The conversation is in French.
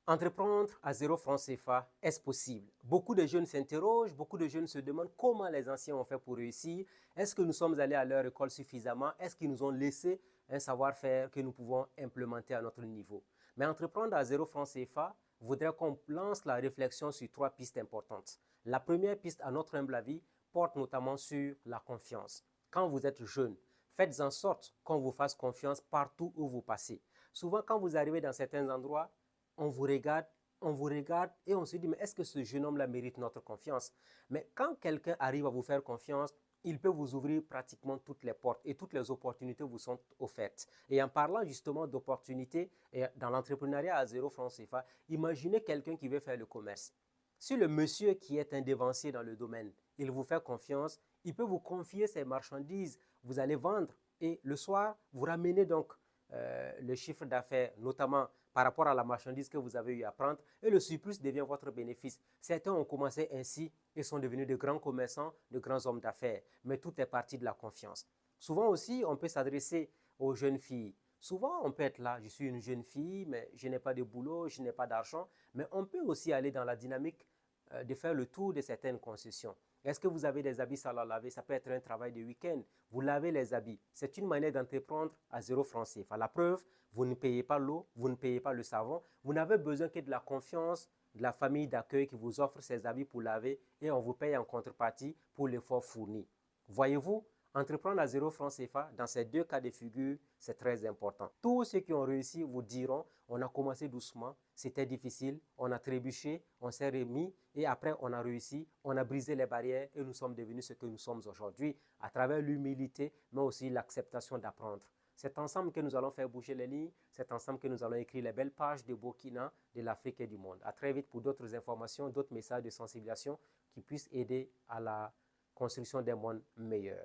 Entreprendre à 0 francs CFA, est-ce possible? Beaucoup de jeunes s'interrogent, beaucoup de jeunes se demandent comment les anciens ont fait pour réussir. Est-ce que nous sommes allés à leur école suffisamment? Est-ce qu'ils nous ont laissé un savoir-faire que nous pouvons implémenter à notre niveau? Mais entreprendre à 0 francs CFA voudrait qu'on lance la réflexion sur 3 pistes importantes. La première piste, à notre humble avis, porte notamment sur la confiance. Quand vous êtes jeune, faites en sorte qu'on vous fasse confiance partout où vous passez. Souvent, quand vous arrivez dans certains endroits, on vous regarde et on se dit, mais est-ce que ce jeune homme-là mérite notre confiance? Mais quand quelqu'un arrive à vous faire confiance, il peut vous ouvrir pratiquement toutes les portes et toutes les opportunités vous sont offertes. Et en parlant justement d'opportunités dans l'entrepreneuriat à 0 francs CFA, imaginez quelqu'un qui veut faire le commerce. Si le monsieur qui est un dévancier dans le domaine, il vous fait confiance, il peut vous confier ses marchandises, vous allez vendre et le soir, vous ramenez donc le chiffre d'affaires, notamment par rapport à la marchandise que vous avez eu à prendre, et le surplus devient votre bénéfice. Certains ont commencé ainsi et sont devenus de grands commerçants, de grands hommes d'affaires, mais tout est parti de la confiance. Souvent aussi, on peut s'adresser aux jeunes filles. Souvent, on peut être là, je suis une jeune fille, mais je n'ai pas de boulot, je n'ai pas d'argent, mais on peut aussi aller dans la dynamique de faire le tour de certaines concessions. Est-ce que vous avez des habits sales à laver? Ça peut être un travail de week-end. Vous lavez les habits. C'est une manière d'entreprendre à 0 francs CFA. La preuve, vous ne payez pas l'eau, vous ne payez pas le savon. Vous n'avez besoin que de la confiance de la famille d'accueil qui vous offre ces habits pour laver et on vous paye en contrepartie pour l'effort fourni. Voyez-vous, entreprendre à 0 francs CFA, dans ces 2 cas de figure, c'est très important. Tous ceux qui ont réussi vous diront, on a commencé doucement, c'était difficile, on a trébuché, on s'est remis et après on a réussi, on a brisé les barrières et nous sommes devenus ce que nous sommes aujourd'hui à travers l'humilité, mais aussi l'acceptation d'apprendre. C'est ensemble que nous allons faire bouger les lignes, c'est ensemble que nous allons écrire les belles pages de Burkina, de l'Afrique et du monde. À très vite pour d'autres informations, d'autres messages de sensibilisation qui puissent aider à la construction d'un monde meilleur.